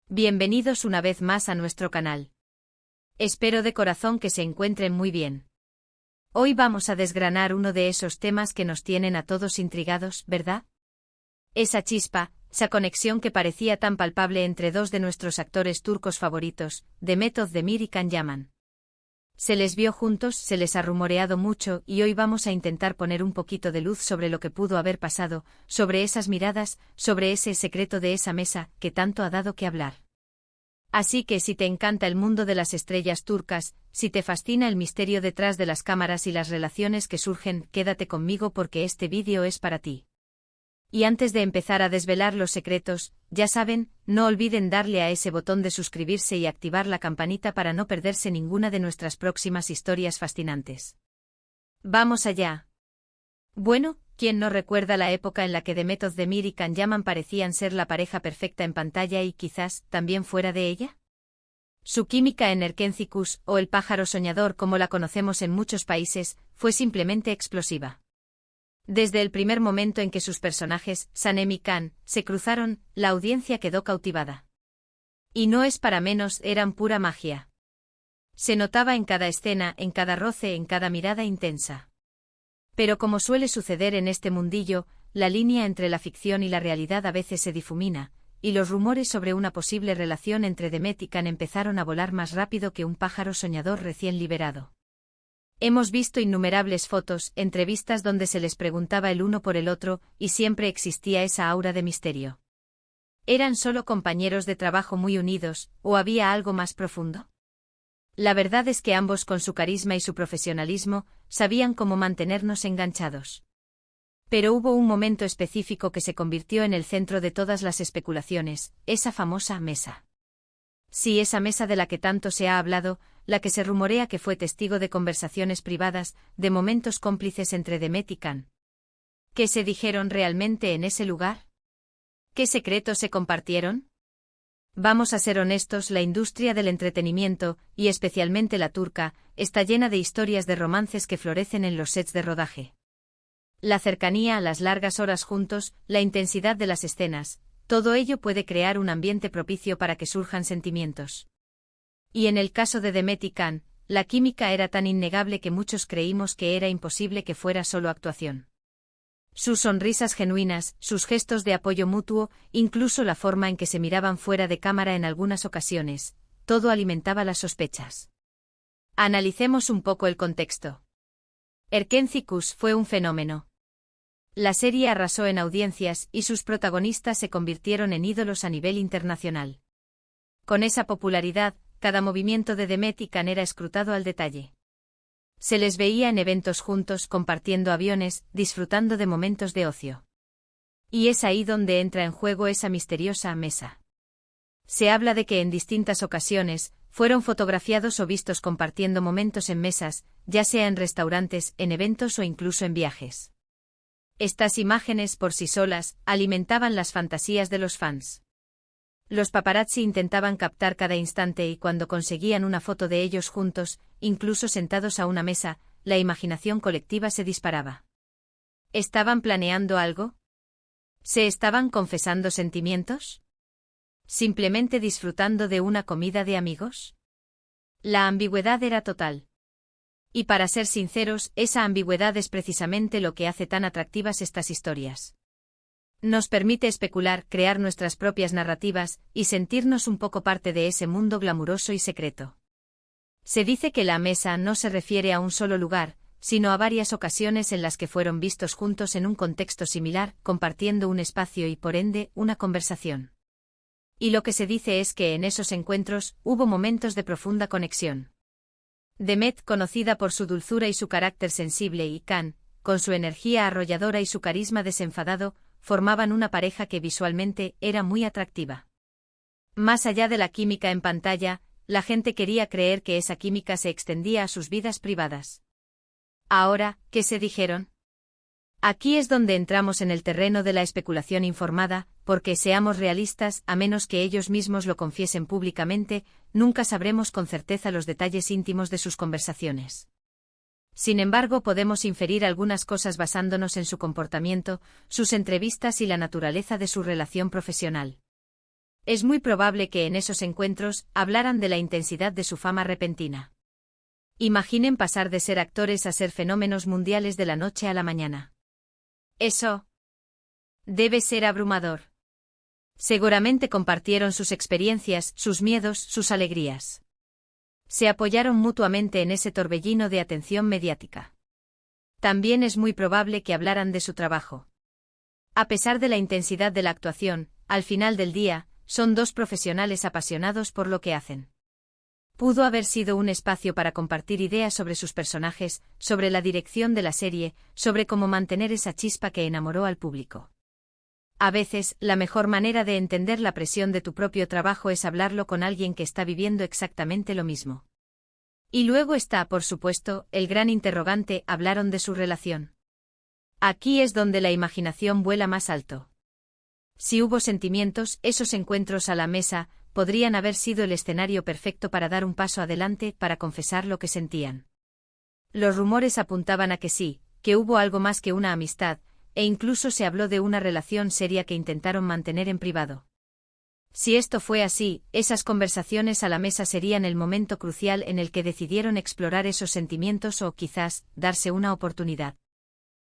Bienvenidos una vez más a nuestro canal. Espero de corazón que se encuentren muy bien. Hoy vamos a desgranar uno de esos temas que nos tienen a todos intrigados, ¿verdad? Esa chispa, esa conexión que parecía tan palpable entre dos de nuestros actores turcos favoritos, Demet Özdemir y Can Yaman. Se les vio juntos, se les ha rumoreado mucho y hoy vamos a intentar poner un poquito de luz sobre lo que pudo haber pasado, sobre esas miradas, sobre ese secreto de esa mesa que tanto ha dado que hablar. Así que si te encanta el mundo de las estrellas turcas, si te fascina el misterio detrás de las cámaras y las relaciones que surgen, quédate conmigo porque este vídeo es para ti. Y antes de empezar a desvelar los secretos, ya saben, no olviden darle a ese botón de suscribirse y activar la campanita para no perderse ninguna de nuestras próximas historias fascinantes. ¡Vamos allá! Bueno, ¿quién no recuerda la época en la que Demet Özdemir y Can Yaman parecían ser la pareja perfecta en pantalla y quizás también fuera de ella? Su química en Erkenci-Kuş, o el pájaro soñador como la conocemos en muchos países, fue simplemente explosiva. Desde el primer momento en que sus personajes, Sanem y Can, se cruzaron, la audiencia quedó cautivada. Y no es para menos, eran pura magia. Se notaba en cada escena, en cada roce, en cada mirada intensa. Pero como suele suceder en este mundillo, la línea entre la ficción y la realidad a veces se difumina, y los rumores sobre una posible relación entre Demet y Can empezaron a volar más rápido que un pájaro soñador recién liberado. Hemos visto innumerables fotos, entrevistas donde se les preguntaba el uno por el otro, y siempre existía esa aura de misterio. ¿Eran solo compañeros de trabajo muy unidos, o había algo más profundo? La verdad es que ambos, con su carisma y su profesionalismo, sabían cómo mantenernos enganchados. Pero hubo un momento específico que se convirtió en el centro de todas las especulaciones, esa famosa mesa. Sí, esa mesa de la que tanto se ha hablado, la que se rumorea que fue testigo de conversaciones privadas, de momentos cómplices entre Demet y Can. ¿Qué se dijeron realmente en ese lugar? ¿Qué secretos se compartieron? Vamos a ser honestos, la industria del entretenimiento, y especialmente la turca, está llena de historias de romances que florecen en los sets de rodaje. La cercanía, las largas horas juntos, la intensidad de las escenas, todo ello puede crear un ambiente propicio para que surjan sentimientos. Y en el caso de Demet y Can, la química era tan innegable que muchos creímos que era imposible que fuera solo actuación. Sus sonrisas genuinas, sus gestos de apoyo mutuo, incluso la forma en que se miraban fuera de cámara en algunas ocasiones, todo alimentaba las sospechas. Analicemos un poco el contexto. Erkenci-Kuş fue un fenómeno. La serie arrasó en audiencias y sus protagonistas se convirtieron en ídolos a nivel internacional. Con esa popularidad, cada movimiento de Demet y Can era escrutado al detalle. Se les veía en eventos juntos, compartiendo aviones, disfrutando de momentos de ocio. Y es ahí donde entra en juego esa misteriosa mesa. Se habla de que en distintas ocasiones, fueron fotografiados o vistos compartiendo momentos en mesas, ya sea en restaurantes, en eventos o incluso en viajes. Estas imágenes por sí solas alimentaban las fantasías de los fans. Los paparazzi intentaban captar cada instante y cuando conseguían una foto de ellos juntos, incluso sentados a una mesa, la imaginación colectiva se disparaba. ¿Estaban planeando algo? ¿Se estaban confesando sentimientos? ¿Simplemente disfrutando de una comida de amigos? La ambigüedad era total. Y para ser sinceros, esa ambigüedad es precisamente lo que hace tan atractivas estas historias. Nos permite especular, crear nuestras propias narrativas, y sentirnos un poco parte de ese mundo glamuroso y secreto. Se dice que la mesa no se refiere a un solo lugar, sino a varias ocasiones en las que fueron vistos juntos en un contexto similar, compartiendo un espacio y por ende, una conversación. Y lo que se dice es que en esos encuentros, hubo momentos de profunda conexión. Demet, conocida por su dulzura y su carácter sensible, y Can, con su energía arrolladora y su carisma desenfadado, formaban una pareja que visualmente era muy atractiva. Más allá de la química en pantalla, la gente quería creer que esa química se extendía a sus vidas privadas. Ahora, ¿qué se dijeron? Aquí es donde entramos en el terreno de la especulación informada, porque seamos realistas, a menos que ellos mismos lo confiesen públicamente, nunca sabremos con certeza los detalles íntimos de sus conversaciones. Sin embargo, podemos inferir algunas cosas basándonos en su comportamiento, sus entrevistas y la naturaleza de su relación profesional. Es muy probable que en esos encuentros hablaran de la intensidad de su fama repentina. Imaginen pasar de ser actores a ser fenómenos mundiales de la noche a la mañana. Eso debe ser abrumador. Seguramente compartieron sus experiencias, sus miedos, sus alegrías. Se apoyaron mutuamente en ese torbellino de atención mediática. También es muy probable que hablaran de su trabajo. A pesar de la intensidad de la actuación, al final del día, son dos profesionales apasionados por lo que hacen. Pudo haber sido un espacio para compartir ideas sobre sus personajes, sobre la dirección de la serie, sobre cómo mantener esa chispa que enamoró al público. A veces, la mejor manera de entender la presión de tu propio trabajo es hablarlo con alguien que está viviendo exactamente lo mismo. Y luego está, por supuesto, el gran interrogante: ¿hablaron de su relación? Aquí es donde la imaginación vuela más alto. Si hubo sentimientos, esos encuentros a la mesa podrían haber sido el escenario perfecto para dar un paso adelante, para confesar lo que sentían. Los rumores apuntaban a que sí, que hubo algo más que una amistad, e incluso se habló de una relación seria que intentaron mantener en privado. Si esto fue así, esas conversaciones a la mesa serían el momento crucial en el que decidieron explorar esos sentimientos o, quizás, darse una oportunidad.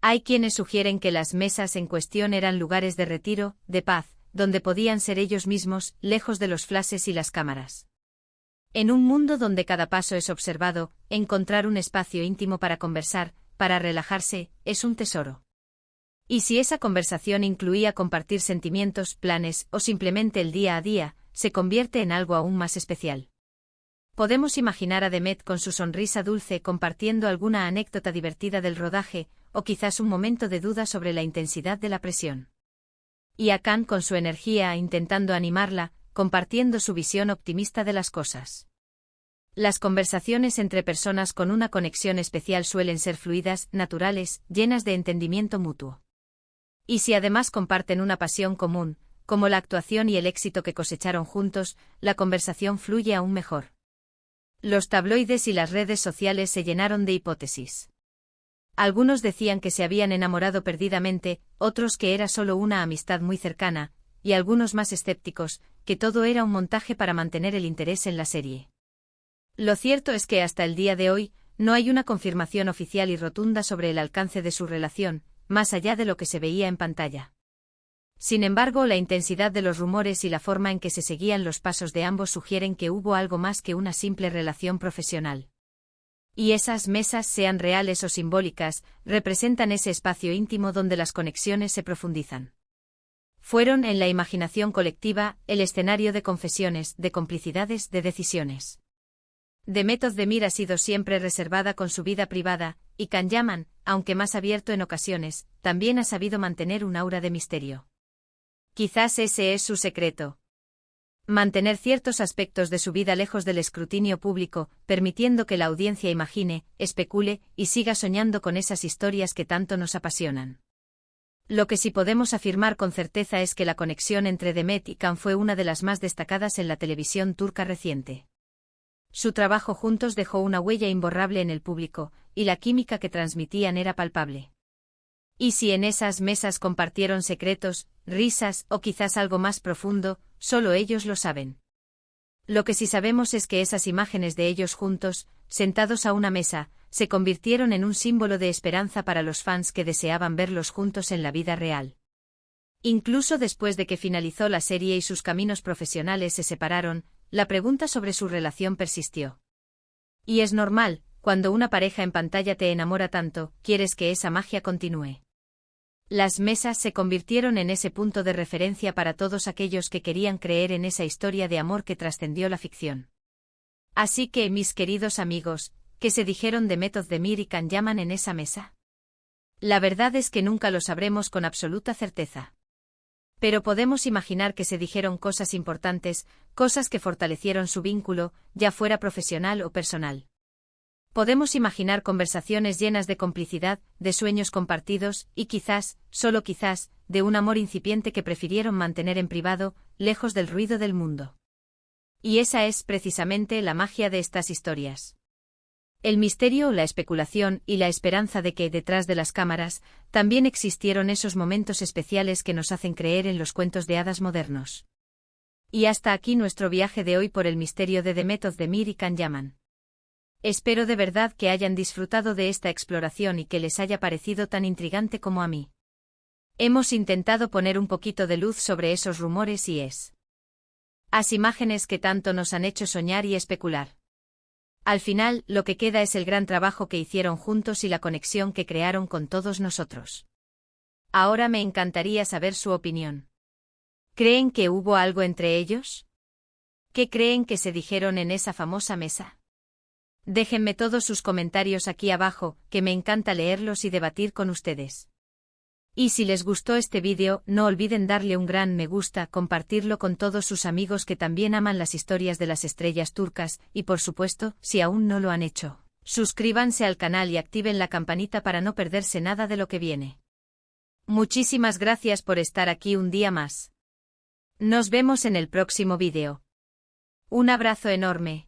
Hay quienes sugieren que las mesas en cuestión eran lugares de retiro, de paz, donde podían ser ellos mismos, lejos de los flashes y las cámaras. En un mundo donde cada paso es observado, encontrar un espacio íntimo para conversar, para relajarse, es un tesoro. Y si esa conversación incluía compartir sentimientos, planes o simplemente el día a día, se convierte en algo aún más especial. Podemos imaginar a Demet con su sonrisa dulce compartiendo alguna anécdota divertida del rodaje, o quizás un momento de duda sobre la intensidad de la presión. Y a Khan con su energía intentando animarla, compartiendo su visión optimista de las cosas. Las conversaciones entre personas con una conexión especial suelen ser fluidas, naturales, llenas de entendimiento mutuo. Y si además comparten una pasión común, como la actuación y el éxito que cosecharon juntos, la conversación fluye aún mejor. Los tabloides y las redes sociales se llenaron de hipótesis. Algunos decían que se habían enamorado perdidamente, otros que era solo una amistad muy cercana, y algunos más escépticos, que todo era un montaje para mantener el interés en la serie. Lo cierto es que hasta el día de hoy, no hay una confirmación oficial y rotunda sobre el alcance de su relación, más allá de lo que se veía en pantalla. Sin embargo, la intensidad de los rumores y la forma en que se seguían los pasos de ambos sugieren que hubo algo más que una simple relación profesional. Y esas mesas, sean reales o simbólicas, representan ese espacio íntimo donde las conexiones se profundizan. Fueron, en la imaginación colectiva, el escenario de confesiones, de complicidades, de decisiones. Demet Özdemir ha sido siempre reservada con su vida privada, y Can Yaman, aunque más abierto en ocasiones, también ha sabido mantener un aura de misterio. Quizás ese es su secreto. Mantener ciertos aspectos de su vida lejos del escrutinio público, permitiendo que la audiencia imagine, especule y siga soñando con esas historias que tanto nos apasionan. Lo que sí podemos afirmar con certeza es que la conexión entre Demet y Can fue una de las más destacadas en la televisión turca reciente. Su trabajo juntos dejó una huella imborrable en el público, y la química que transmitían era palpable. Y si en esas mesas compartieron secretos, risas o quizás algo más profundo, solo ellos lo saben. Lo que sí sabemos es que esas imágenes de ellos juntos, sentados a una mesa, se convirtieron en un símbolo de esperanza para los fans que deseaban verlos juntos en la vida real. Incluso después de que finalizó la serie y sus caminos profesionales se separaron, la pregunta sobre su relación persistió. Y es normal, cuando una pareja en pantalla te enamora tanto, quieres que esa magia continúe. Las mesas se convirtieron en ese punto de referencia para todos aquellos que querían creer en esa historia de amor que trascendió la ficción. Así que, mis queridos amigos, ¿qué se dijeron Demet Özdemir y Can Yaman en esa mesa? La verdad es que nunca lo sabremos con absoluta certeza. Pero podemos imaginar que se dijeron cosas importantes, cosas que fortalecieron su vínculo, ya fuera profesional o personal. Podemos imaginar conversaciones llenas de complicidad, de sueños compartidos, y quizás, solo quizás, de un amor incipiente que prefirieron mantener en privado, lejos del ruido del mundo. Y esa es precisamente la magia de estas historias. El misterio, la especulación y la esperanza de que, detrás de las cámaras, también existieron esos momentos especiales que nos hacen creer en los cuentos de hadas modernos. Y hasta aquí nuestro viaje de hoy por el misterio de Demet of the Mir y Can Yaman. Espero de verdad que hayan disfrutado de esta exploración y que les haya parecido tan intrigante como a mí. Hemos intentado poner un poquito de luz sobre esos rumores y las imágenes que tanto nos han hecho soñar y especular. Al final, lo que queda es el gran trabajo que hicieron juntos y la conexión que crearon con todos nosotros. Ahora me encantaría saber su opinión. ¿Creen que hubo algo entre ellos? ¿Qué creen que se dijeron en esa famosa mesa? Déjenme todos sus comentarios aquí abajo, que me encanta leerlos y debatir con ustedes. Y si les gustó este vídeo, no olviden darle un gran me gusta, compartirlo con todos sus amigos que también aman las historias de las estrellas turcas, y por supuesto, si aún no lo han hecho, suscríbanse al canal y activen la campanita para no perderse nada de lo que viene. Muchísimas gracias por estar aquí un día más. Nos vemos en el próximo vídeo. Un abrazo enorme.